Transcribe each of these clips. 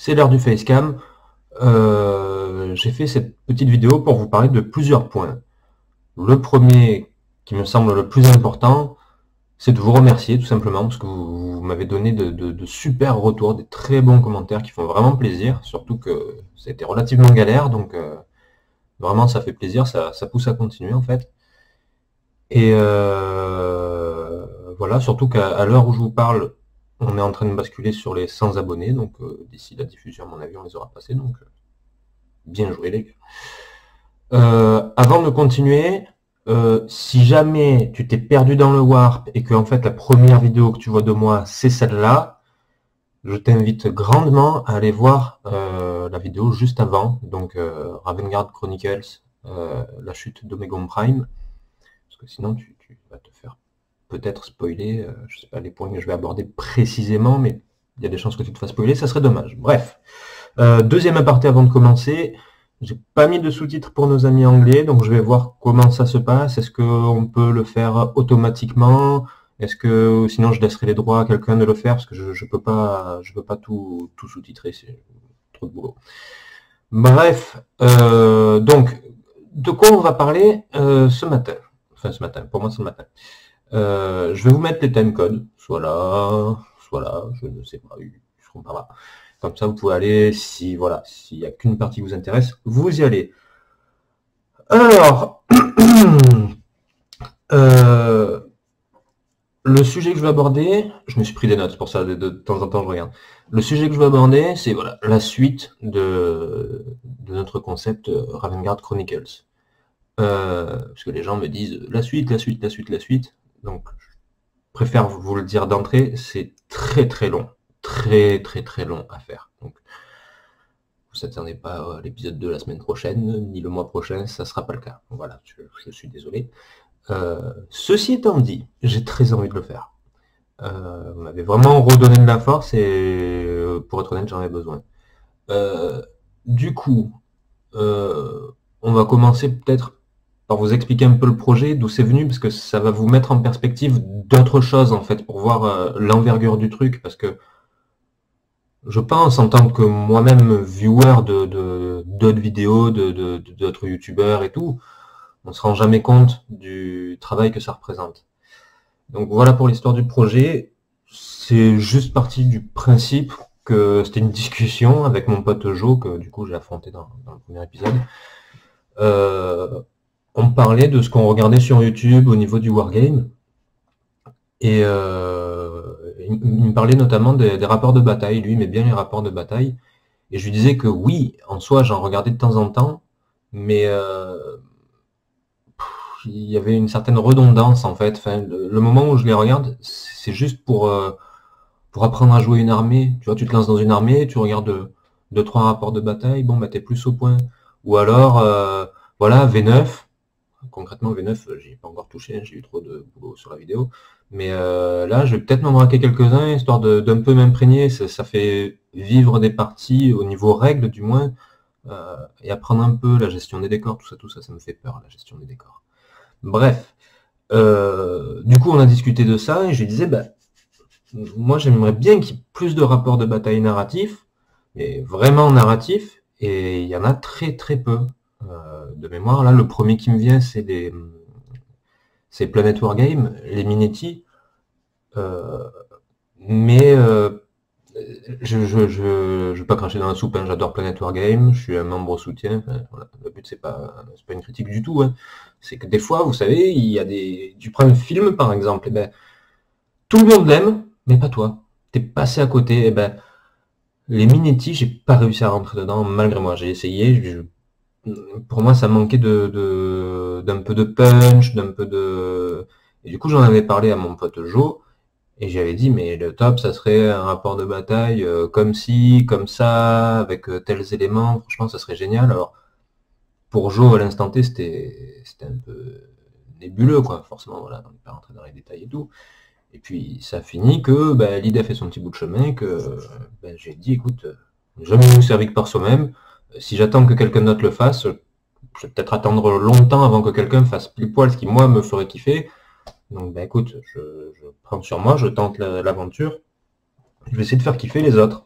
c'est l'heure du facecam. J'ai fait cette petite vidéo pour vous parler de plusieurs points. Le premier, qui me semble le plus important, c'est de vous remercier tout simplement, parce que vous m'avez donné de super retours, des très bons commentaires qui font vraiment plaisir, surtout que ça a été relativement galère, donc vraiment ça fait plaisir, ça pousse à continuer en fait. Et voilà, surtout qu'à l'heure où je vous parle, on est en train de basculer sur les 100 abonnés, donc d'ici la diffusion, à mon avis, on les aura passés, donc bien joué les gars. Avant de continuer, si jamais tu t'es perdu dans le warp et que en fait la première vidéo que tu vois de moi c'est celle-là, je t'invite grandement à aller voir la vidéo juste avant, donc Ravengard Chronicles, la chute d'Omegon Prime, parce que sinon tu vas te faire peut-être spoiler, je sais pas les points que je vais aborder précisément, mais il y a des chances que tu te fasses spoiler, ça serait dommage. Bref, deuxième aparté avant de commencer. J'ai pas mis de sous-titres pour nos amis anglais, donc je vais voir comment ça se passe. Est-ce qu'on peut le faire automatiquement? Est-ce que sinon je laisserai les droits à quelqu'un de le faire parce que je peux pas tout sous-titrer, c'est trop de boulot. Bref, donc de quoi on va parler ce matin? Enfin ce matin, pour moi c'est le matin. Je vais vous mettre les timecodes, soit là, je ne sais pas, ils seront pas là. Comme ça, vous pouvez aller, si voilà, s'il n'y a qu'une partie qui vous intéresse, vous y allez. Alors, le sujet que je vais aborder, je me suis pris des notes, pour ça de temps en temps je regarde. Le sujet que je vais aborder, c'est voilà, la suite de notre concept Ravengard Chronicles. Parce que les gens me disent la suite. Donc, je préfère vous le dire d'entrée, c'est très très long. Très long à faire. Donc, vous attendez pas à l'épisode 2 la semaine prochaine, ni le mois prochain, ça sera pas le cas. Voilà, je suis désolé. Ceci étant dit, j'ai très envie de le faire. Vous m'avez vraiment redonné de la force et pour être honnête, j'en avais besoin. Du coup, on va commencer peut-être par vous expliquer un peu le projet, d'où c'est venu, parce que ça va vous mettre en perspective d'autres choses en fait, pour voir l'envergure du truc, parce que je pense, en tant que moi-même viewer d'autres vidéos, d'autres youtubeurs et tout, on ne se rend jamais compte du travail que ça représente. Donc voilà pour l'histoire du projet. C'est juste parti du principe que c'était une discussion avec mon pote Jo, que du coup j'ai affronté dans le premier épisode. On parlait de ce qu'on regardait sur YouTube au niveau du wargame. Et il me parlait notamment des rapports de bataille. Lui, il aimait bien les rapports de bataille. Et je lui disais que oui, en soi, j'en regardais de temps en temps, mais il y avait une certaine redondance, en fait. Enfin, le moment où je les regarde, c'est juste pour apprendre à jouer une armée. Tu vois, tu te lances dans une armée, tu regardes deux, trois rapports de bataille, bon, bah, t'es plus au point. Ou alors, voilà, V9. Concrètement, V9, j'y ai pas encore touché, j'ai eu trop de boulot sur la vidéo. Mais là, je vais peut-être m'en braquer quelques-uns, histoire d'un peu m'imprégner. Ça fait vivre des parties au niveau règles, du moins, et apprendre un peu la gestion des décors, tout ça, ça me fait peur, la gestion des décors. Bref, du coup, on a discuté de ça, et je lui disais, bah, moi, j'aimerais bien qu'il y ait plus de rapports de bataille narratifs, mais vraiment narratifs, et il y en a très peu. De mémoire, là, le premier qui me vient, c'est Planet Wargame, les Minetti. Mais je vais pas cracher dans la soupe, hein, j'adore Planet Wargame, je suis un membre soutien. Enfin, voilà, le but c'est pas une critique du tout. Hein. C'est que des fois, vous savez, il y a tu prends un film par exemple, et ben tout le monde l'aime, mais pas toi. T'es passé à côté. Et ben les Minetti, j'ai pas réussi à rentrer dedans malgré moi. J'ai essayé. Pour moi, ça manquait d'un peu de punch, d'un peu de. Et du coup, j'en avais parlé à mon pote Jo. Et j'avais dit, mais le top, ça serait un rapport de bataille comme ci, comme ça, avec tels éléments. Franchement, ça serait génial. Alors, pour Jo, à l'instant T, c'était un peu nébuleux, quoi. Forcément, voilà, on n'est pas rentré dans les détails et tout. Et puis, ça finit que bah, l'idée a fait son petit bout de chemin, que bah, j'ai dit, écoute, jamais mieux servi que par soi-même. Si j'attends que quelqu'un d'autre le fasse, je vais peut-être attendre longtemps avant que quelqu'un fasse pile poil ce qui, moi, me ferait kiffer. Donc, bah écoute, je prends sur moi, je tente l'aventure. Je vais essayer de faire kiffer les autres.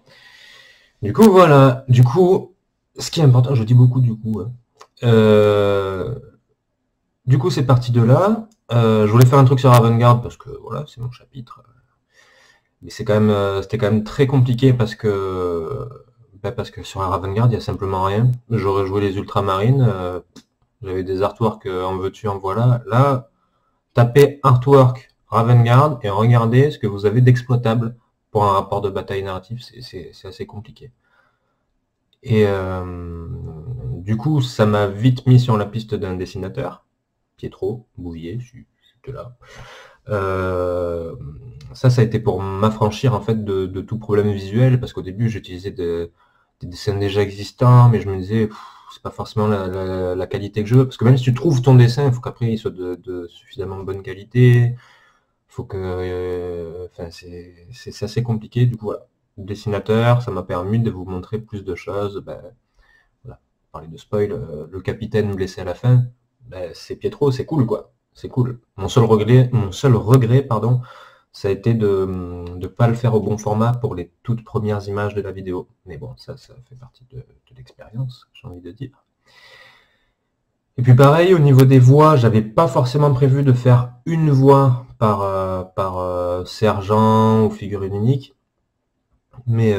Du coup, voilà. Du coup, ce qui est important, je dis beaucoup du coup, hein. Du coup, c'est parti de là. Je voulais faire un truc sur Avantgarde parce que voilà, c'est mon chapitre. Mais c'est quand même, c'était quand même très compliqué parce que sur Avantgarde, il y a simplement rien. J'aurais joué les Ultramarines, j'avais des artworks en veux-tu, en voilà. Là, tapez artwork Ravengard et regardez ce que vous avez d'exploitable pour un rapport de bataille narratif, c'est assez compliqué. Et du coup, ça m'a vite mis sur la piste d'un dessinateur, Pietro Bouvier, c'était là. Ça a été pour m'affranchir en fait de tout problème visuel, parce qu'au début j'utilisais des dessins déjà existants, mais je me disais c'est pas forcément la qualité que je veux, parce que même si tu trouves ton dessin, il faut qu'après il soit de suffisamment bonne qualité, faut que, enfin c'est assez compliqué. Du coup voilà, dessinateur, ça m'a permis de vous montrer plus de choses. Ben, voilà, parler de spoil, le capitaine blessé à la fin, ben, c'est Pietro, c'est cool quoi, c'est cool. Mon seul regret, pardon, ça a été de ne pas le faire au bon format pour les toutes premières images de la vidéo. Mais bon, ça fait partie de l'expérience, j'ai envie de dire. Et puis pareil, au niveau des voix, j'avais pas forcément prévu de faire une voix par sergent ou figurine unique. Mais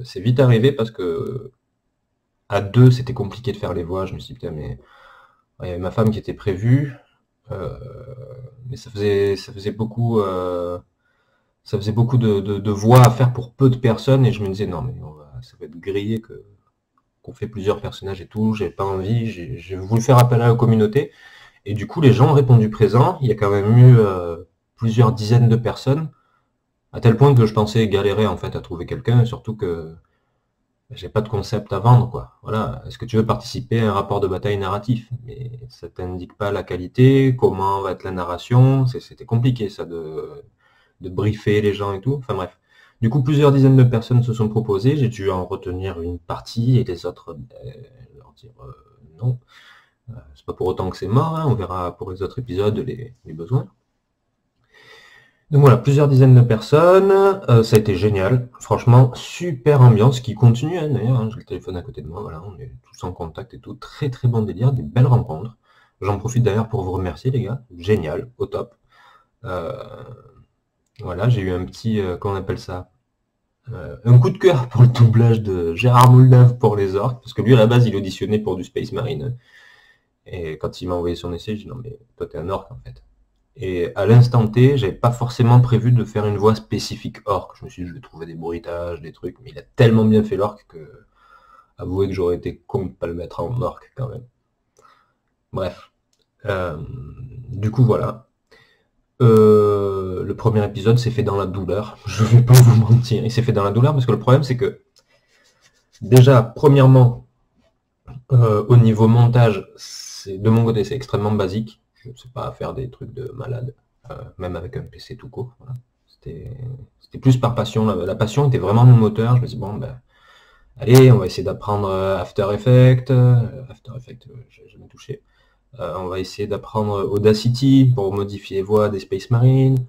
c'est vite arrivé parce que à deux, c'était compliqué de faire les voix. Je me suis dit, putain, mais il y avait ma femme qui était prévue. Mais ça faisait beaucoup, de voix à faire pour peu de personnes. Et je me disais, non, mais ça va être grillé qu'on fait plusieurs personnages et tout. J'ai pas envie. J'ai voulu faire appel à la communauté. Et du coup, les gens ont répondu présent. Il y a quand même eu plusieurs dizaines de personnes, à tel point que je pensais galérer en fait à trouver quelqu'un, surtout que j'ai pas de concept à vendre, quoi. Voilà. Est-ce que tu veux participer à un rapport de bataille narratif? Mais ça t'indique pas la qualité, comment va être la narration. C'était compliqué, ça, de briefer les gens et tout. Enfin bref. Du coup, plusieurs dizaines de personnes se sont proposées. J'ai dû en retenir une partie et les autres, leur dire non. C'est pas pour autant que c'est mort, hein. On verra pour les autres épisodes les besoins. Donc voilà, plusieurs dizaines de personnes, ça a été génial, franchement, super ambiance qui continue, hein, d'ailleurs, hein, j'ai le téléphone à côté de moi, voilà, on est tous en contact et tout, très très bon délire, des belles rencontres. J'en profite d'ailleurs pour vous remercier les gars, génial, au top. Voilà, j'ai eu un petit, comment on appelle ça, un coup de cœur pour le doublage de Gérard Moulin pour les orques, parce que lui à la base il auditionnait pour du Space Marine, hein. Et quand il m'a envoyé son essai, j'ai dit non mais toi t'es un orque en fait. Et à l'instant T, j'avais pas forcément prévu de faire une voix spécifique orc. Je me suis dit, je vais trouver des bruitages, des trucs, mais il a tellement bien fait l'orc que, avouez que j'aurais été con de pas le mettre en orc quand même. Bref. Du coup, voilà. Le premier épisode s'est fait dans la douleur. Je vais pas vous mentir. Il s'est fait dans la douleur parce que le problème, c'est que, déjà, premièrement, au niveau montage, de mon côté, c'est extrêmement basique. Je ne sais pas faire des trucs de malade, même avec un PC tout court. Voilà. C'était plus par passion. La passion était vraiment mon moteur. Je me dis, bon, ben, allez, on va essayer d'apprendre After Effects. After Effects, j'ai jamais touché. On va essayer d'apprendre Audacity pour modifier les voix des Space Marines.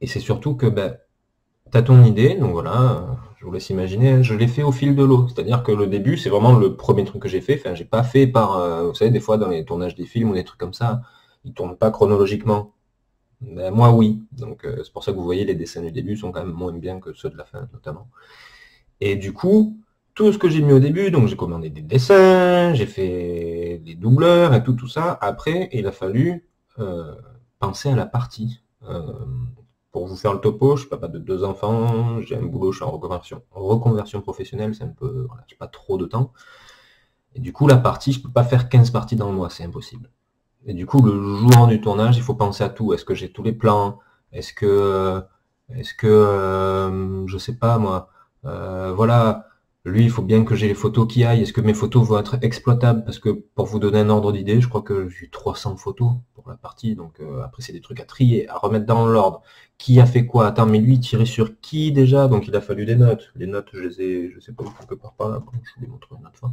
Et c'est surtout que, ben, t'as ton idée, donc voilà, je vous laisse imaginer, je l'ai fait au fil de l'eau. C'est-à-dire que le début, c'est vraiment le premier truc que j'ai fait. Enfin, j'ai pas fait par, vous savez, des fois dans les tournages des films ou des trucs comme ça, ils tournent pas chronologiquement. Ben, moi, oui. Donc c'est pour ça que vous voyez, les dessins du début sont quand même moins bien que ceux de la fin, notamment. Et du coup, tout ce que j'ai mis au début, donc j'ai commandé des dessins, j'ai fait des doubleurs et tout ça. Après, il a fallu penser à la partie. Pour vous faire le topo, je suis papa de 2 enfants, j'ai un boulot, je suis en reconversion professionnelle, c'est un peu, voilà, j'ai pas trop de temps. Et du coup, la partie, je peux pas faire 15 parties dans le mois, c'est impossible. Et du coup, le jour du tournage, il faut penser à tout. Est-ce que j'ai tous les plans? Est-ce que, je sais pas moi, voilà, lui, il faut bien que j'ai les photos qui aillent. Est-ce que mes photos vont être exploitables? Parce que pour vous donner un ordre d'idée, je crois que j'ai 300 photos pour la partie. Donc après, c'est des trucs à trier, à remettre dans l'ordre. Qui a fait quoi? Attends, mais lui, il tirait sur qui déjà? Donc il a fallu des notes. Les notes, je les ai, je sais pas, quelque part par là. Bon, je vous les montre une autre fois.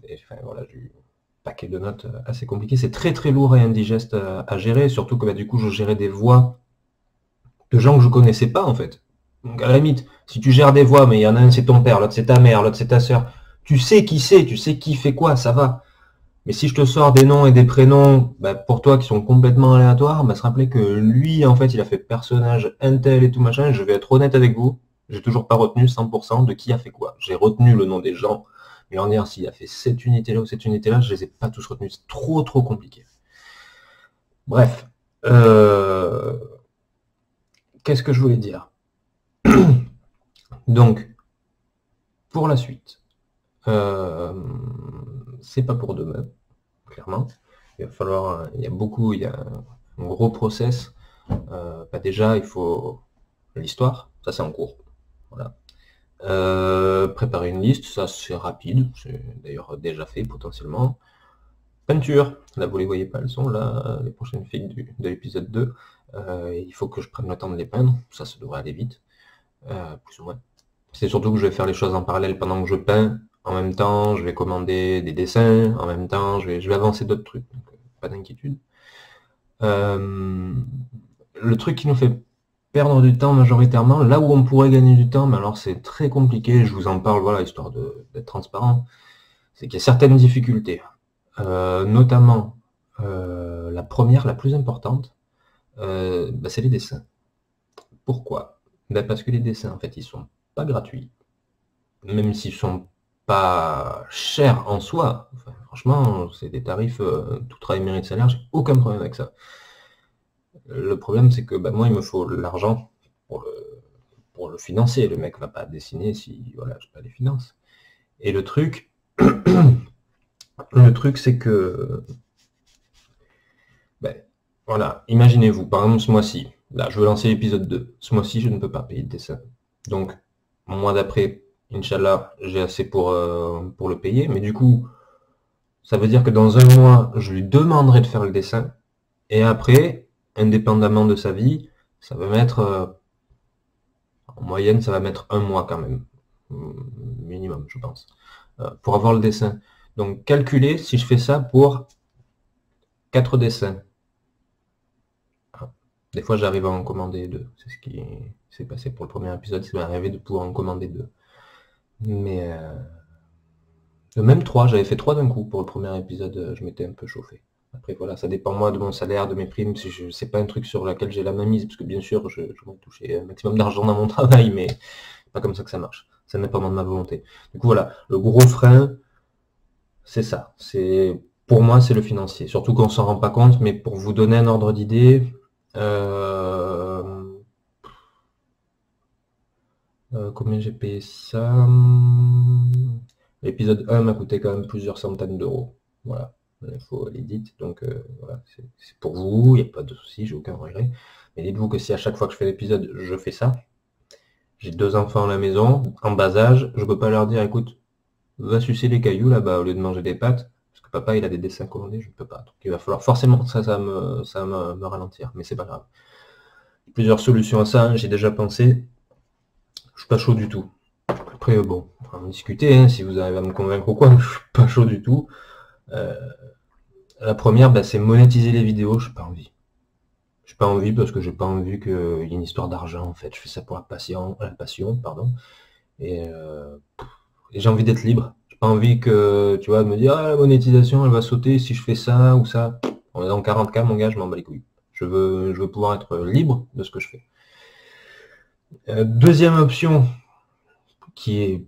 Et enfin, voilà, j'ai eu un paquet de notes assez compliqué. C'est très très lourd et indigeste à gérer. Surtout que bah, du coup, je gérais des voix de gens que je connaissais pas en fait. Donc à la limite, si tu gères des voix, mais il y en a un c'est ton père, l'autre c'est ta mère, l'autre c'est ta sœur, tu sais qui c'est, tu sais qui fait quoi, ça va. Mais si je te sors des noms et des prénoms, bah, pour toi qui sont complètement aléatoires, bah, se rappeler que lui, en fait, il a fait personnage Intel et tout machin, je vais être honnête avec vous, j'ai toujours pas retenu 100% de qui a fait quoi. J'ai retenu le nom des gens, mais en dire s'il a fait cette unité-là ou cette unité-là, je les ai pas tous retenus. C'est trop compliqué. Bref. Qu'est-ce que je voulais dire? Donc, pour la suite, c'est pas pour demain, clairement. Il va falloir, il y a un gros process. Déjà, il faut l'histoire, ça c'est en cours. Voilà. Préparer une liste, ça c'est rapide, c'est d'ailleurs déjà fait potentiellement. Peinture, là vous les voyez pas, elles sont là, les prochaines filles de l'épisode 2. Il faut que je prenne le temps de les peindre, ça devrait aller vite, plus ou moins. C'est surtout que je vais faire les choses en parallèle pendant que je peins. En même temps, je vais commander des dessins. En même temps, je vais avancer d'autres trucs. Donc, pas d'inquiétude. Le truc qui nous fait perdre du temps majoritairement, là où on pourrait gagner du temps, mais alors c'est très compliqué, je vous en parle, voilà, histoire d'être transparent, c'est qu'il y a certaines difficultés. Notamment, la première, la plus importante, c'est les dessins. Pourquoi? Parce que les dessins, en fait, ils sont pas gratuits. Même s'ils sont pas chers en soi, enfin, franchement, c'est des tarifs, tout travail mérite salaire, j'ai aucun problème avec ça. Le problème, c'est que moi, il me faut l'argent pour le financer. Le mec va pas dessiner si voilà, j'ai pas les finances. Et le truc, c'est que, voilà, imaginez-vous, par exemple, ce mois-ci, là, je veux lancer l'épisode 2. Ce mois-ci, je ne peux pas payer de dessin. Donc, mon mois d'après, Inch'Allah, j'ai assez pour le payer. Mais du coup, ça veut dire que dans un mois, je lui demanderai de faire le dessin. Et après, indépendamment de sa vie, ça va mettre, en moyenne, ça va mettre un mois quand même. Minimum, je pense. Pour avoir le dessin. Donc, calculez si je fais ça pour 4 dessins. Des fois, j'arrive à en commander 2. C'est ce qui s'est passé pour le premier épisode. C'est arrivé de pouvoir en commander 2. Mais même 3, j'avais fait 3 d'un coup. Pour le premier épisode, je m'étais un peu chauffé. Après, voilà, ça dépend moi de mon salaire, de mes primes. Si c'est pas un truc sur lequel j'ai la main mise, parce que bien sûr, je vais toucher un maximum d'argent dans mon travail, mais c'est pas comme ça que ça marche. Ça n'est pas de ma volonté. Du coup, voilà, le gros frein, c'est ça. Pour moi, c'est le financier. Surtout qu'on s'en rend pas compte, mais pour vous donner un ordre d'idée, combien j'ai payé ça? L'épisode 1 m'a coûté quand même plusieurs centaines d'euros. Voilà, l'info elle est dite, donc voilà, c'est pour vous, il n'y a pas de souci, j'ai aucun regret. Mais dites-vous que si à chaque fois que je fais l'épisode, je fais ça, j'ai 2 enfants à la maison, en bas âge, je peux pas leur dire, écoute, va sucer les cailloux là-bas au lieu de manger des pâtes, parce que papa il a des dessins commandés, je ne peux pas. Donc il va falloir forcément ça va me ralentir, mais c'est pas grave. Plusieurs solutions à ça, hein, j'ai déjà pensé, je suis pas chaud du tout. Après, bon, on va en discuter, hein, si vous arrivez à me convaincre ou quoi, je suis pas chaud du tout. La première, c'est monétiser les vidéos, j'ai pas envie. J'ai pas envie parce que j'ai pas envie qu'il y ait une histoire d'argent, en fait. Je fais ça pour la passion, pardon. Et, j'ai envie d'être libre. J'ai pas envie que, tu vois, de me dire, ah, la monétisation, elle va sauter si je fais ça ou ça. On est dans 40K, mon gars, je m'en bats les couilles. Je veux pouvoir être libre de ce que je fais. Deuxième option, qui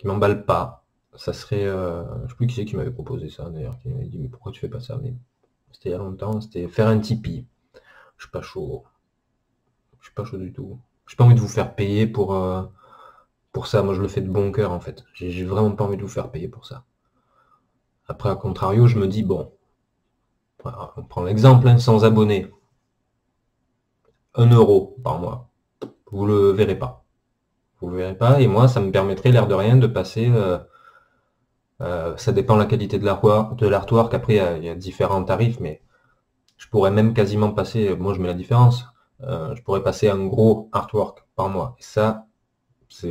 m'emballe pas, ça serait, je sais plus qui c'est qui m'avait proposé ça d'ailleurs, qui m'avait dit mais pourquoi tu fais pas ça, mais c'était il y a longtemps, c'était faire un Tipeee. Je suis pas chaud. Je suis pas chaud du tout. J'ai pas envie de vous faire payer pour ça. Moi je le fais de bon cœur en fait. J'ai vraiment pas envie de vous faire payer pour ça. Après, à contrario, je me dis bon, voilà, on prend l'exemple, hein, sans abonnés. 1 euro par mois. Vous le verrez pas. Vous le verrez pas, et moi ça me permettrait l'air de rien de passer. Ça dépend de la qualité de l'artwork. Après, il y a différents tarifs, mais je pourrais même quasiment passer, moi je mets la différence, je pourrais passer un gros artwork par mois. Et ça,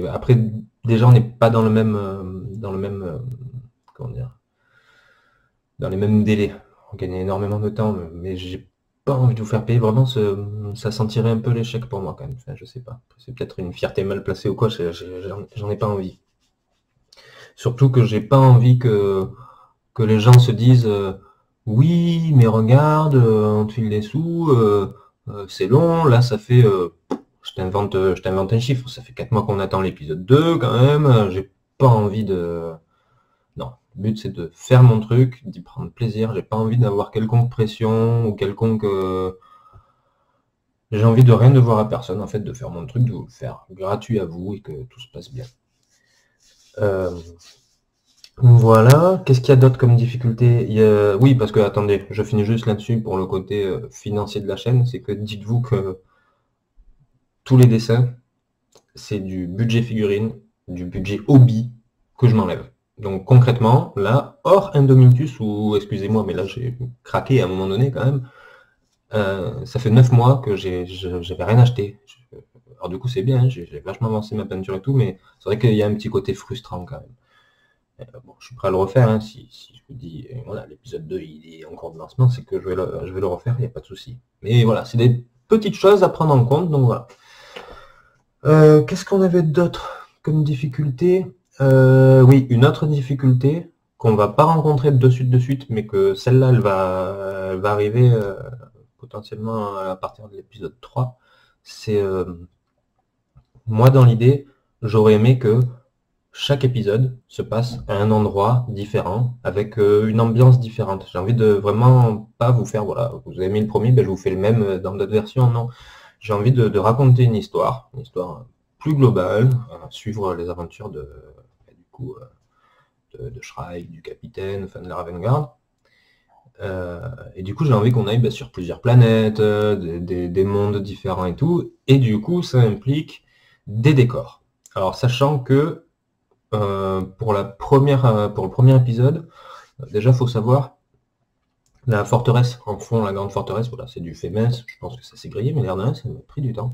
après, déjà on n'est pas dans le même, comment dire, dans les mêmes délais. On gagne énormément de temps, mais j'ai pas envie de vous faire payer, vraiment, ça sentirait un peu l'échec pour moi quand même. Enfin, je sais pas. C'est peut-être une fierté mal placée ou quoi, j'en ai pas envie. Surtout que j'ai pas envie que les gens se disent oui, mais regarde, on te file des sous, c'est long, là ça fait je t'invente un chiffre, ça fait 4 mois qu'on attend l'épisode 2 quand même, j'ai pas envie de. Non, le but c'est de faire mon truc, d'y prendre plaisir, j'ai pas envie d'avoir quelconque pression ou quelconque. J'ai envie de rien devoir à personne, en fait, de faire mon truc, de vous le faire gratuit à vous et que tout se passe bien. Euh, Voilà. Qu'est-ce qu'il y a d'autre comme difficulté? Oui, parce que, attendez, je finis juste là-dessus pour le côté financier de la chaîne, c'est que dites-vous que tous les dessins, c'est du budget figurine, du budget hobby que je m'enlève. Donc concrètement, là, hors Indominus, ou excusez-moi, mais là j'ai craqué à un moment donné quand même, ça fait 9 mois que j'avais rien acheté. Alors du coup c'est bien, hein, j'ai vachement avancé ma peinture et tout, mais c'est vrai qu'il y a un petit côté frustrant quand même. Bon, je suis prêt à le refaire, hein, si je vous dis, voilà, l'épisode 2 il est en cours de lancement, c'est que je vais le refaire, il n'y a pas de souci. Mais voilà, c'est des petites choses à prendre en compte, donc voilà. Qu'est-ce qu'on avait d'autre comme difficulté? Oui, une autre difficulté qu'on va pas rencontrer de suite, mais que celle-là, elle va arriver potentiellement à partir de l'épisode 3. C'est moi dans l'idée, j'aurais aimé que chaque épisode se passe à un endroit différent, avec une ambiance différente. J'ai envie de vraiment pas vous faire, voilà, vous avez mis le premier, ben je vous fais le même dans d'autres versions, non. J'ai envie de raconter une histoire plus globale, suivre les aventures du coup, de Shrike, du capitaine, enfin de la Ravengard. Et du coup, j'ai envie qu'on aille sur plusieurs planètes, des mondes différents et tout. Et du coup, ça implique des décors. Alors, sachant que pour le premier épisode, déjà, faut savoir, la forteresse, en fond, la grande forteresse, voilà, c'est du fait mince. Je pense que ça s'est grillé, mais l'air de rien, ça m'a pris du temps.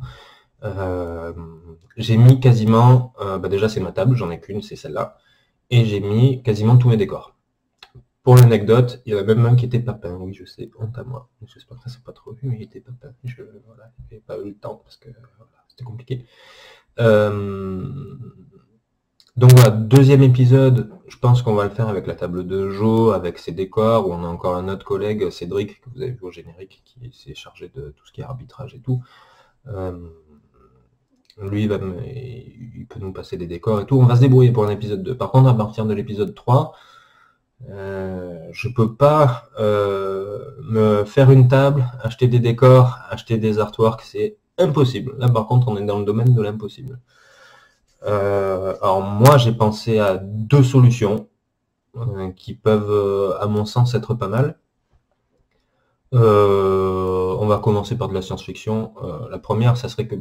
J'ai mis quasiment, déjà c'est ma table, j'en ai qu'une, c'est celle-là, et j'ai mis quasiment tous mes décors. Pour l'anecdote, il y en a même un qui était pas peint, oui je sais, honte à moi, j'espère que ça s'est pas trop vu, mais il était pas peint, voilà, j'avais pas eu le temps parce que voilà, c'était compliqué. Donc voilà, deuxième épisode, je pense qu'on va le faire avec la table de Jo, avec ses décors, où on a encore un autre collègue, Cédric, que vous avez vu au générique, qui s'est chargé de tout ce qui est arbitrage et tout. Lui, il peut nous passer des décors et tout. On va se débrouiller pour un épisode 2. Par contre, à partir de l'épisode 3, je peux pas me faire une table, acheter des décors, acheter des artworks, c'est impossible. Là, par contre, on est dans le domaine de l'impossible. Alors moi, j'ai pensé à deux solutions qui peuvent, à mon sens, être pas mal. On va commencer par de la science-fiction. La première, ça serait que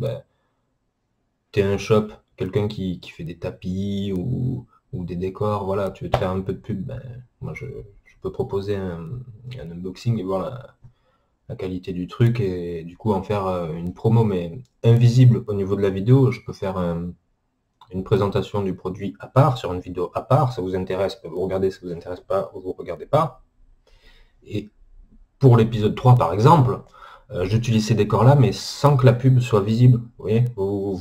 t'es un shop, quelqu'un qui fait des tapis ou des décors, voilà, tu veux te faire un peu de pub, moi je peux proposer un unboxing et voir la qualité du truc et du coup en faire une promo, mais invisible au niveau de la vidéo. Je peux faire une présentation du produit à part, sur une vidéo à part. Ça vous intéresse, vous regardez, ça vous intéresse pas, vous regardez pas. Et pour l'épisode 3 par exemple, j'utilise ces décors-là, mais sans que la pub soit visible. Vous voyez, vous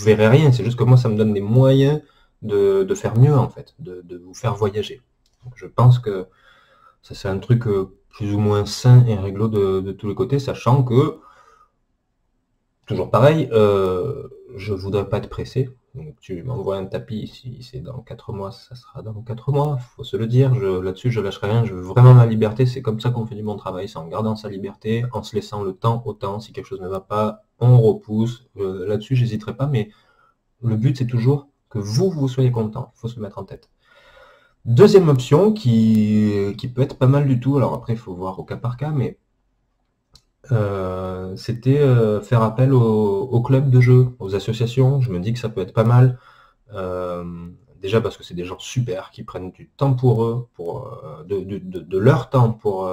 verrez rien, c'est juste que moi, ça me donne les moyens de faire mieux, en fait, de vous faire voyager. Donc, je pense que ça, c'est un truc plus ou moins sain et réglo de tous les côtés, sachant que, toujours pareil, je voudrais pas être pressé. Donc, tu m'envoies un tapis, si c'est dans 4 mois, ça sera dans 4 mois, faut se le dire. Là-dessus, je lâcherai rien, je veux vraiment ma liberté. C'est comme ça qu'on fait du bon travail, c'est en gardant sa liberté, en se laissant le temps au temps. Si quelque chose ne va pas, on repousse. Là-dessus, j'hésiterai pas, mais le but, c'est toujours que vous soyez content. Il faut se le mettre en tête. Deuxième option, qui peut être pas mal du tout, alors après, il faut voir au cas par cas, mais c'était faire appel aux clubs de jeux, aux associations. Je me dis que ça peut être pas mal. Déjà parce que c'est des gens super qui prennent du temps pour eux, de leur temps pour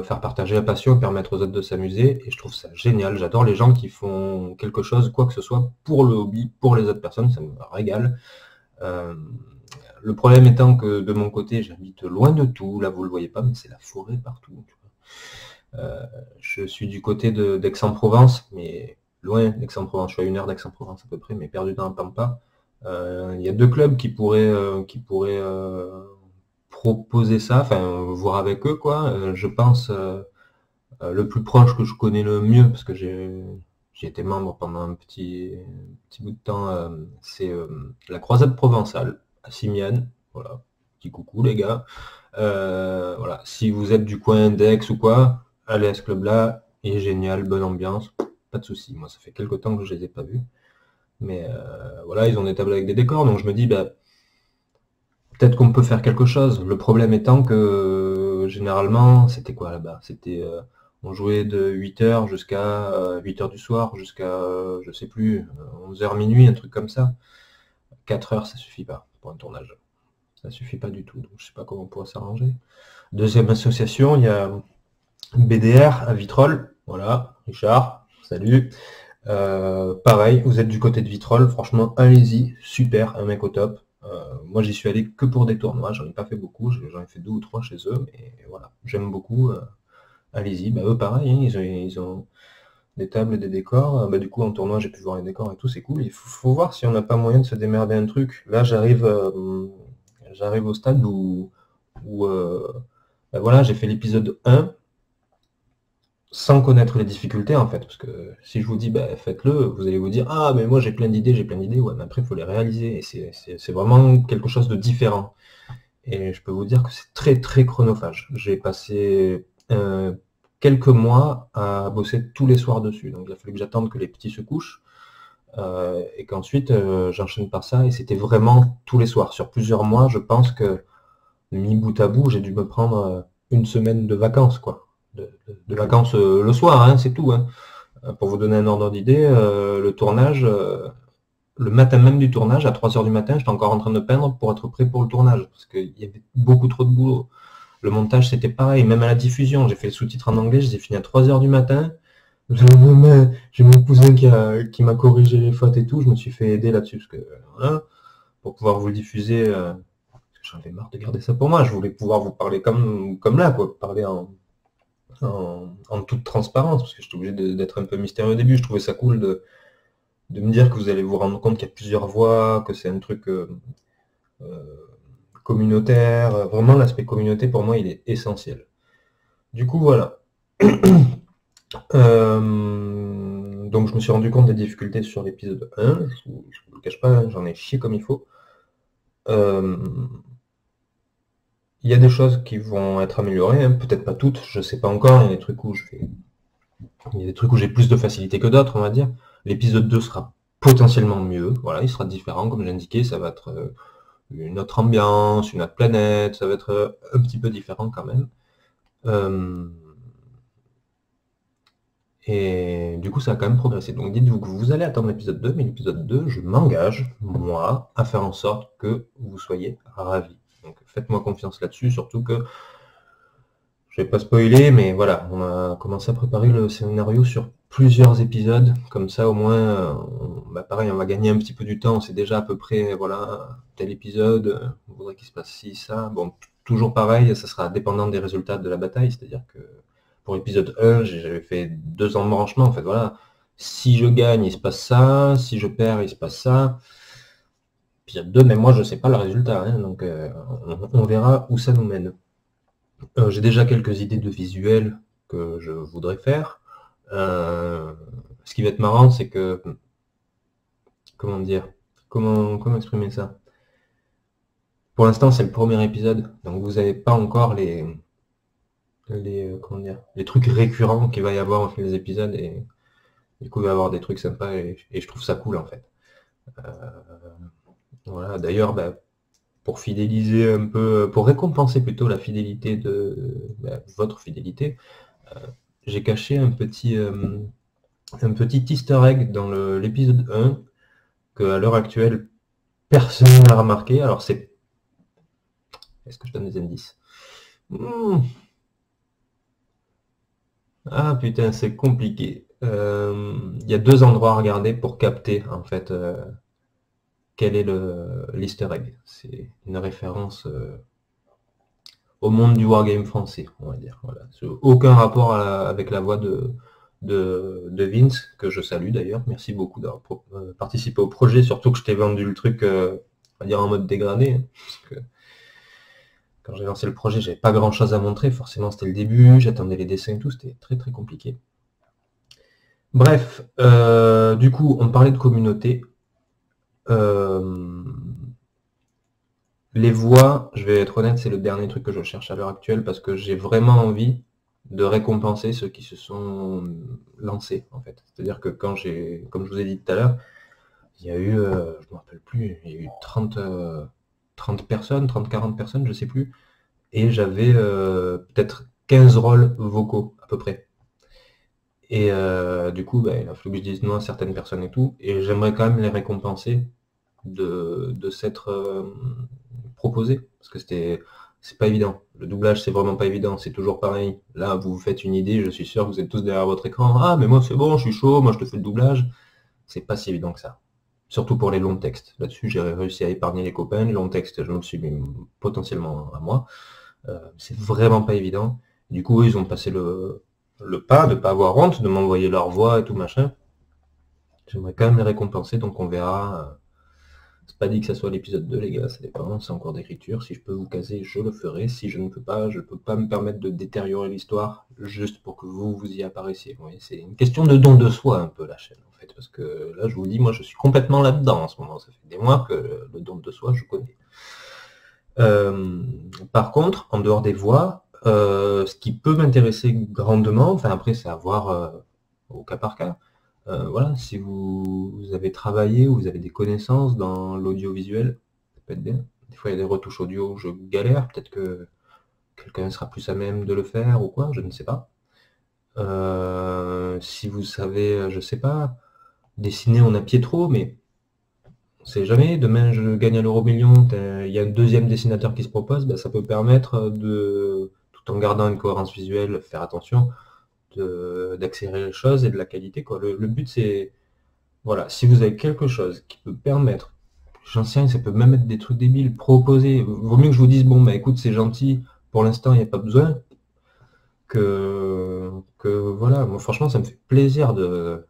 faire partager la passion et permettre aux autres de s'amuser. Et je trouve ça génial. J'adore les gens qui font quelque chose, quoi que ce soit, pour le hobby, pour les autres personnes. Ça me régale. Le problème étant que de mon côté, j'habite loin de tout. Là, vous le voyez pas, mais c'est la forêt partout. Je suis du côté d'Aix-en-Provence, mais loin d'Aix-en-Provence. Je suis à 1 heure d'Aix-en-Provence à peu près, mais perdu dans la Pampa. Il y a 2 clubs qui pourraient proposer ça, enfin voir avec eux quoi. Je pense le plus proche que je connais le mieux, parce que j'ai été membre pendant un petit bout de temps, c'est la Croisade Provençale à Simiane. Voilà, petit coucou les gars. Voilà, si vous êtes du coin d'Aix ou quoi, allez à ce club-là, il est génial, bonne ambiance, pas de souci. Moi, ça fait quelque temps que je les ai pas vus, mais voilà, ils ont des tables avec des décors, donc je me dis, bah, peut-être qu'on peut faire quelque chose. Le problème étant que généralement, c'était quoi là-bas? C'était on jouait de 8 heures jusqu'à 8 heures du soir, jusqu'à je sais plus, 11 heures minuit, un truc comme ça. 4 heures, ça suffit pas pour un tournage. Ça suffit pas du tout, donc je sais pas comment on pourrait s'arranger. Deuxième association, il y a BDR à Vitrolles. Voilà, Richard, salut. Pareil, vous êtes du côté de Vitrolles, franchement, allez-y, super, un mec au top. Moi, j'y suis allé que pour des tournois, j'en ai pas fait beaucoup, j'en ai fait 2 ou 3 chez eux, mais voilà, j'aime beaucoup. Allez-y, bah eux pareil, hein, ils ont des tables et des décors. Bah, du coup, en tournoi, j'ai pu voir les décors et tout, c'est cool. Il faut voir si on n'a pas moyen de se démerder un truc. Là, j'arrive au stade où bah voilà, j'ai fait l'épisode 1 sans connaître les difficultés en fait, parce que si je vous dis bah, faites-le, vous allez vous dire ah mais moi j'ai plein d'idées, ouais, mais après il faut les réaliser, et c'est vraiment quelque chose de différent. Et je peux vous dire que c'est très très chronophage. J'ai passé quelques mois à bosser tous les soirs dessus, donc il a fallu que j'attende que les petits se couchent, et qu'ensuite j'enchaîne par ça, et c'était vraiment tous les soirs. Sur plusieurs mois, je pense que mis bout à bout, j'ai dû me prendre 1 semaine de vacances, quoi. De vacances le soir, hein, c'est tout. Hein. Pour vous donner un ordre d'idée, le tournage, le matin même du tournage, à 3 heures du matin, j'étais encore en train de peindre pour être prêt pour le tournage, parce qu'il y avait beaucoup trop de boulot. Le montage, c'était pareil, même à la diffusion. J'ai fait le sous-titre en anglais, je les ai finis à 3 heures du matin. J'ai mon cousin qui m'a corrigé les fautes et tout, je me suis fait aider là-dessus, parce que voilà, pour pouvoir vous le diffuser, j'en avais marre de garder ça pour moi, je voulais pouvoir vous parler comme là, quoi, parler en toute transparence, parce que j'étais obligé d'être un peu mystérieux au début. Je trouvais ça cool de me dire que vous allez vous rendre compte qu'il y a plusieurs voix, que c'est un truc communautaire. Vraiment, l'aspect communauté, pour moi, il est essentiel. Du coup, voilà. Donc, je me suis rendu compte des difficultés sur l'épisode 1. Je vous le cache pas, hein, j'en ai chié comme il faut. Il y a des choses qui vont être améliorées, hein, peut-être pas toutes, je sais pas encore. Il y a des trucs où j'ai plus de facilité que d'autres, on va dire. L'épisode 2 sera potentiellement mieux, voilà, il sera différent, comme j'ai indiqué, ça va être une autre ambiance, une autre planète, ça va être un petit peu différent quand même. Et du coup, ça a quand même progressé. Donc dites-vous que vous allez attendre l'épisode 2, mais l'épisode 2, je m'engage, moi, à faire en sorte que vous soyez ravis. Donc faites-moi confiance là-dessus, surtout que je vais pas spoiler, mais voilà, on a commencé à préparer le scénario sur plusieurs épisodes, comme ça au moins, bah pareil, on va gagner un petit peu du temps, on sait déjà à peu près, voilà, tel épisode, on voudrait qu'il se passe ci, ça, bon, toujours pareil, ça sera dépendant des résultats de la bataille, c'est-à-dire que pour l'épisode 1, j'avais fait 2 embranchements, en fait, voilà, si je gagne, il se passe ça, si je perds, il se passe ça, épisode 2, même moi je sais pas le résultat, hein, donc on verra où ça nous mène. J'ai déjà quelques idées de visuels que je voudrais faire. Ce qui va être marrant, c'est que... Comment dire? Comment exprimer ça? Pour l'instant, c'est le premier épisode, donc vous n'avez pas encore comment dire, les trucs récurrents qu'il va y avoir au fil des épisodes, et du coup, il va y avoir des trucs sympas, et je trouve ça cool, en fait. Voilà, d'ailleurs, bah, pour fidéliser un peu, pour récompenser plutôt la fidélité votre fidélité, j'ai caché un petit easter egg dans l'épisode 1 que à l'heure actuelle personne n'a remarqué. Alors c'est... Est-ce que je donne des indices? Ah putain, c'est compliqué. Il y a 2 endroits à regarder pour capter en fait quel est l'easter egg. C'est une référence au monde du wargame français, on va dire. Voilà. Aucun rapport avec la voix de Vince, que je salue d'ailleurs. Merci beaucoup d'avoir participé au projet, surtout que je t'ai vendu le truc, on va dire en mode dégradé. Hein, parce que quand j'ai lancé le projet, j'avais pas grand chose à montrer, forcément c'était le début, j'attendais les dessins et tout, c'était très très compliqué. Bref, du coup, on parlait de communauté. Les voix, je vais être honnête, c'est le dernier truc que je cherche à l'heure actuelle parce que j'ai vraiment envie de récompenser ceux qui se sont lancés, en fait. C'est-à-dire que comme je vous ai dit tout à l'heure, il y a eu, je me rappelle plus, il y a eu 30 personnes, 30-40 personnes, je sais plus, et j'avais peut-être 15 rôles vocaux, à peu près. Et du coup, il a fallu que je dise non à certaines personnes et tout, et j'aimerais quand même les récompenser de s'être proposé, parce que c'est pas évident. Le doublage, c'est vraiment pas évident, c'est toujours pareil. Là, vous vous faites une idée, je suis sûr que vous êtes tous derrière votre écran. Ah, mais moi c'est bon, je suis chaud, moi je te fais le doublage. C'est pas si évident que ça. Surtout pour les longs textes. Là-dessus, j'ai réussi à épargner les copains. Les longs textes, je me le suis mis potentiellement à moi. C'est vraiment pas évident. Du coup, ils ont passé le pas de pas avoir honte, de m'envoyer leur voix et tout machin. J'aimerais quand même les récompenser, donc on verra. C'est pas dit que ça soit l'épisode 2, les gars, ça dépend, c'est en cours d'écriture. Si je peux vous caser, je le ferai. Si je ne peux pas, je peux pas me permettre de détériorer l'histoire juste pour que vous y apparaissiez. Oui, c'est une question de don de soi un peu, la chaîne, en fait. Parce que là, je vous dis, moi, je suis complètement là-dedans en ce moment. Ça fait des mois que le don de soi, je connais. Par contre, en dehors des voix, ce qui peut m'intéresser grandement, enfin après, c'est à voir au cas par cas, voilà, si vous avez travaillé ou vous avez des connaissances dans l'audiovisuel, ça peut être bien. Des fois, il y a des retouches audio où je galère, peut-être que quelqu'un sera plus à même de le faire ou quoi, je ne sais pas. Si vous savez, je sais pas, dessiner, on a Pietro, mais on sait jamais, demain je gagne à l'euro-million, il y a un deuxième dessinateur qui se propose, ça peut permettre de, tout en gardant une cohérence visuelle, faire attention, d'accélérer les choses et de la qualité, quoi. Le but, c'est, voilà, si vous avez quelque chose qui peut permettre, j'en sais rien, ça peut même être des trucs débiles, proposer, vaut mieux que je vous dise, bon, écoute, c'est gentil, pour l'instant, il n'y a pas besoin, que voilà, moi, franchement, ça me fait plaisir de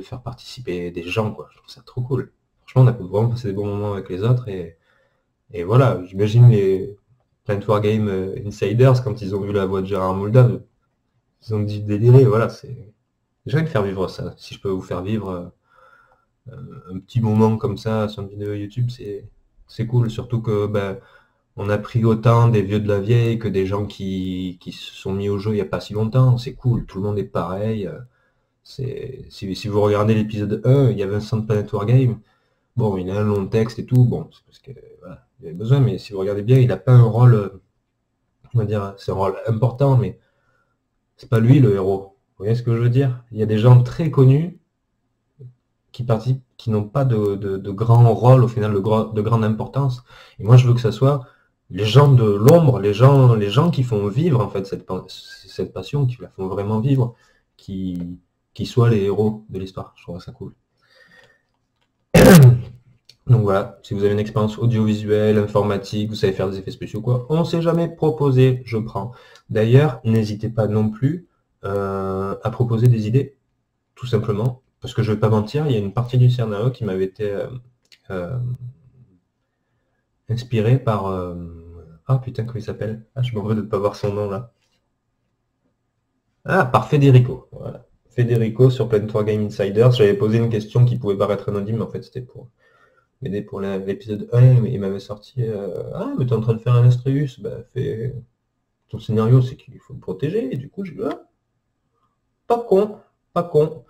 faire participer des gens, quoi. Je trouve ça trop cool. Franchement, on a vraiment passé des bons moments avec les autres, et voilà, j'imagine les Plant Wargame Insiders, quand ils ont vu la voix de Gérard Moulda, ils ont dit délirer, voilà, c'est... J'ai envie de faire vivre ça. Si je peux vous faire vivre un petit moment comme ça sur une vidéo YouTube, c'est cool. Surtout que on a pris autant des vieux de la vieille que des gens qui se sont mis au jeu il n'y a pas si longtemps. C'est cool, tout le monde est pareil. Si vous regardez l'épisode 1, il y a Vincent de Planet Wargame. Bon, il a un long texte et tout, bon, c'est parce que voilà, il avait besoin, mais si vous regardez bien, il n'a pas un rôle, on va dire, c'est un rôle important, mais c'est pas lui le héros. Vous voyez ce que je veux dire? Il y a des gens très connus qui participent, qui n'ont pas de grand rôle, au final, de grande importance. Et moi, je veux que ça soit les gens de l'ombre, les gens qui font vivre, en fait, cette passion, qui la font vraiment vivre, qui soient les héros de l'histoire. Je trouve ça cool. Donc voilà, si vous avez une expérience audiovisuelle, informatique, vous savez faire des effets spéciaux, quoi, on ne s'est jamais proposé, je prends. D'ailleurs, n'hésitez pas non plus à proposer des idées, tout simplement, parce que je ne vais pas mentir, il y a une partie du scénario qui m'avait été inspirée par... ah putain, comment il s'appelle? Ah, je m'en veux de ne pas voir son nom, là. Ah, par Federico, voilà. Federico sur Planet Wargame Insiders, j'avais posé une question qui pouvait paraître anonyme, mais en fait c'était pour m'aider pour l'épisode 1, il m'avait sorti ah, mais t'es en train de faire un Astreus, fais... Ton scénario, c'est qu'il faut le protéger, et du coup, j'ai dit, ah, pas con, pas con.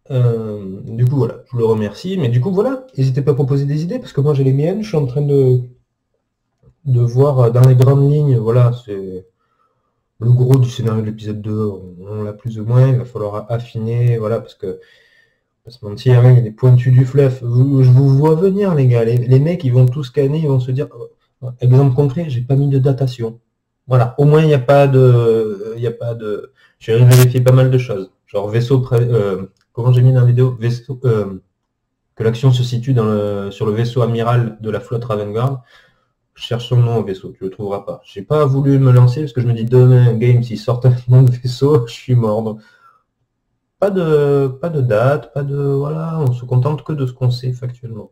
Du coup, voilà, je vous le remercie, mais du coup, voilà, n'hésitez pas à proposer des idées, parce que moi, j'ai les miennes, je suis en train de voir dans les grandes lignes, voilà, c'est le gros du scénario de l'épisode 2, on l'a plus ou moins, il va falloir affiner, voilà, parce que pas se mentir, hein, il y a des pointus du fluff. Je vous vois venir, les gars. Les mecs, ils vont tout scanner, ils vont se dire, exemple concret, j'ai pas mis de datation. Voilà, au moins, il n'y a pas de... J'ai vérifié pas mal de choses. Genre, vaisseau... comment j'ai mis dans la vidéo? Vaisseau... que l'action se situe sur le vaisseau amiral de la flotte Ravengard. cherche son nom au vaisseau, tu le trouveras pas. J'ai pas voulu me lancer parce que je me dis demain, game, s'il sort un nom de vaisseau, je suis mort. Donc, pas de date, pas de... Voilà, on se contente que de ce qu'on sait factuellement.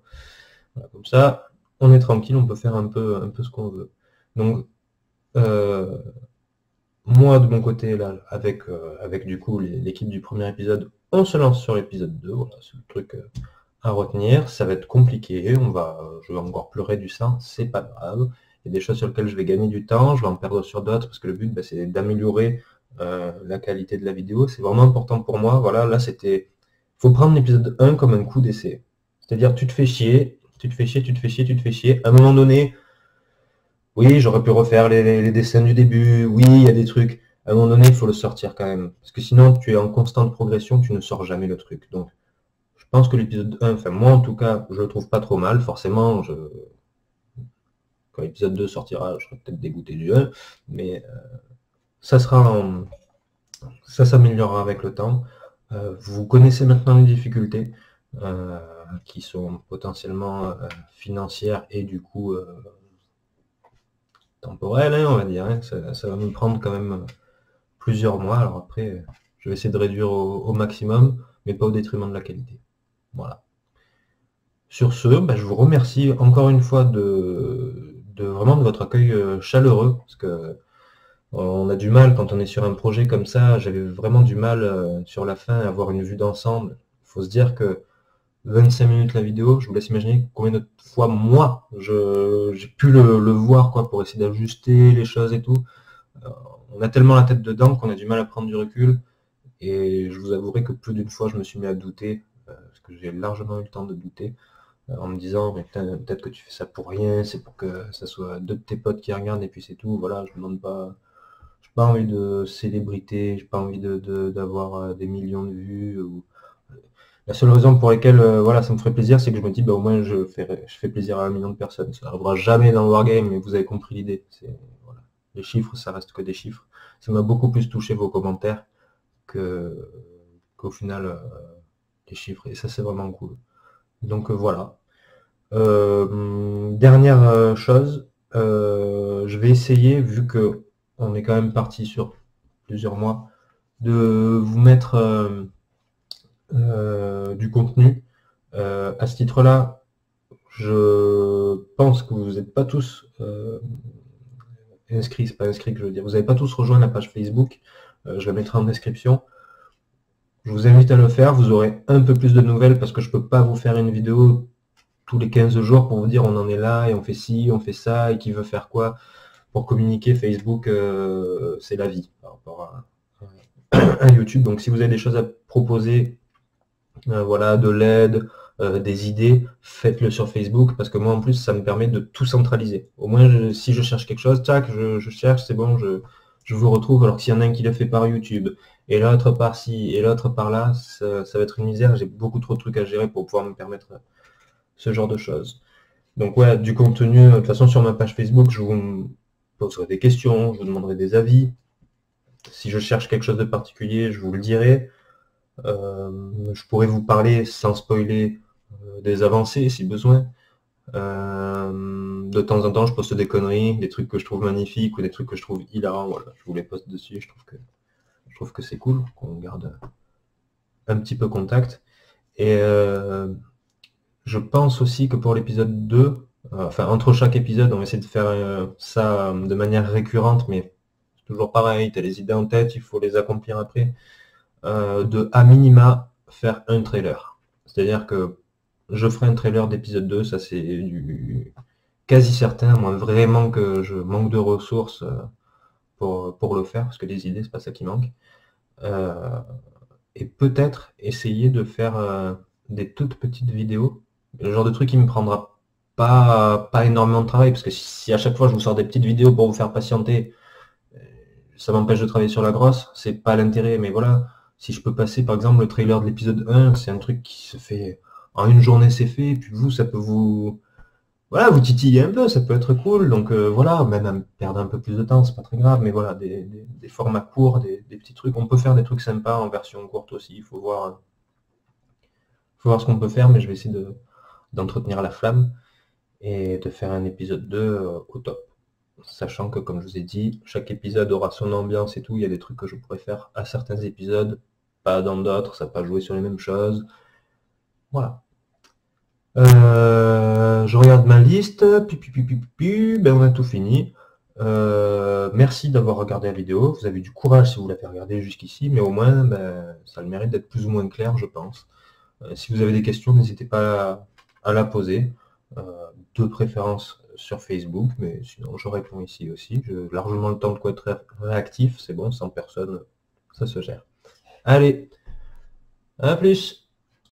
Voilà, comme ça, on est tranquille, on peut faire un peu ce qu'on veut. Donc, moi, de mon côté, là, avec du coup l'équipe du premier épisode, on se lance sur l'épisode 2. Voilà, c'est le truc à retenir. Ça va être compliqué. Je vais encore pleurer du sang. C'est pas grave. Il y a des choses sur lesquelles je vais gagner du temps. Je vais en perdre sur d'autres parce que le but, bah, c'est d'améliorer la qualité de la vidéo. C'est vraiment important pour moi. Voilà, là, faut prendre l'épisode 1 comme un coup d'essai. C'est-à-dire, tu te fais chier, tu te fais chier, tu te fais chier, tu te fais chier. À un moment donné, oui, j'aurais pu refaire les dessins du début. Oui, il y a des trucs. À un moment donné, il faut le sortir quand même. Parce que sinon, tu es en constante progression, tu ne sors jamais le truc. Donc, je pense que l'épisode 1, enfin moi en tout cas, je le trouve pas trop mal. Forcément, quand l'épisode 2 sortira, je serai peut-être dégoûté du 1. Mais ça s'améliorera avec le temps. Vous connaissez maintenant les difficultés qui sont potentiellement financières et du coup temporelles, hein, on va dire. Hein. Ça va me prendre quand même plusieurs mois. Alors après, je vais essayer de réduire au maximum, mais pas au détriment de la qualité. Voilà. Sur ce, bah, je vous remercie encore une fois vraiment de votre accueil chaleureux, parce que on a du mal quand on est sur un projet comme ça. J'avais vraiment du mal sur la fin à avoir une vue d'ensemble. Il faut se dire que 25 minutes la vidéo, je vous laisse imaginer combien de fois moi j'ai pu le voir quoi, pour essayer d'ajuster les choses et tout. On a tellement la tête dedans qu'on a du mal à prendre du recul. Et je vous avouerai que plus d'une fois, je me suis mis à douter, parce que j'ai largement eu le temps de douter, en me disant, mais peut-être que tu fais ça pour rien, c'est pour que ça soit deux de tes potes qui regardent et puis c'est tout. Voilà, je ne demande pas, j'ai pas envie de célébrité, j'ai pas envie d'avoir des millions de vues. La seule raison pour laquelle voilà, ça me ferait plaisir, c'est que je me dis, bah, au moins je fais plaisir à 1 million de personnes. Ça n'arrivera jamais dans le Wargame, mais vous avez compris l'idée. Voilà. Les chiffres, ça reste que des chiffres. Ça m'a beaucoup plus touché vos commentaires qu'au final les chiffres, et ça c'est vraiment cool. Donc voilà. Dernière chose, je vais essayer, vu que on est quand même parti sur plusieurs mois, de vous mettre du contenu. À ce titre-là, je pense que vous n'êtes pas tous inscrits, c'est pas inscrit que je veux dire, vous n'avez pas tous rejoint la page Facebook, je la mettrai en description. Je vous invite à le faire, vous aurez un peu plus de nouvelles parce que je ne peux pas vous faire une vidéo tous les 15 jours pour vous dire on en est là et on fait ci, on fait ça et qui veut faire quoi. Pour communiquer, Facebook, c'est la vie par rapport à YouTube. Donc si vous avez des choses à proposer, voilà, de l'aide, des idées, faites-le sur Facebook parce que moi en plus ça me permet de tout centraliser. Au moins si je cherche quelque chose, tac, je cherche, c'est bon, je vous retrouve, alors que s'il y en a un qui le fait par YouTube, et l'autre par-ci, et l'autre par-là, ça va être une misère, j'ai beaucoup trop de trucs à gérer pour pouvoir me permettre ce genre de choses. Donc ouais, du contenu, de toute façon sur ma page Facebook, je vous poserai des questions, je vous demanderai des avis. Si je cherche quelque chose de particulier, je vous le dirai. Je pourrais vous parler sans spoiler des avancées si besoin. De temps en temps, je poste des conneries, des trucs que je trouve magnifiques ou des trucs que je trouve hilarants. Voilà, je vous les poste dessus. Je trouve que c'est cool qu'on garde un petit peu contact. Et je pense aussi que pour l'épisode 2, enfin entre chaque épisode, on va essayer de faire ça de manière récurrente, mais c'est toujours pareil, tu as les idées en tête, il faut les accomplir après. De à minima faire un trailer. C'est-à-dire que je ferai un trailer d'épisode 2, ça c'est du quasi certain, moi vraiment que je manque de ressources pour le faire, parce que les idées, c'est pas ça qui manque. Et peut-être essayer de faire des toutes petites vidéos, le genre de truc qui me prendra pas énormément de travail, parce que si à chaque fois je vous sors des petites vidéos pour vous faire patienter, ça m'empêche de travailler sur la grosse, c'est pas l'intérêt, mais voilà, si je peux passer par exemple le trailer de l'épisode 1, c'est un truc qui se fait en une journée, c'est fait, et puis vous, ça peut vous... Voilà, vous titiller un peu, ça peut être cool, donc voilà, même à me perdre un peu plus de temps, c'est pas très grave, mais voilà, des formats courts, des petits trucs, on peut faire des trucs sympas en version courte aussi, il faut voir ce qu'on peut faire, mais je vais essayer d'entretenir la flamme. et de faire un épisode 2 au top. Sachant que, comme je vous ai dit, chaque épisode aura son ambiance et tout. Il y a des trucs que je pourrais faire à certains épisodes, pas dans d'autres, ça va pas jouer sur les mêmes choses. Voilà. Je regarde ma liste. Ben, on a tout fini. Merci d'avoir regardé la vidéo. Vous avez du courage si vous l'avez regardé jusqu'ici, mais au moins, ben, ça a le mérite d'être plus ou moins clair, je pense. Si vous avez des questions, n'hésitez pas à la poser. De préférence sur Facebook, mais sinon je réponds ici aussi. J'ai largement le temps de quoi être réactif, c'est bon, 100 personnes, ça se gère. Allez, à plus!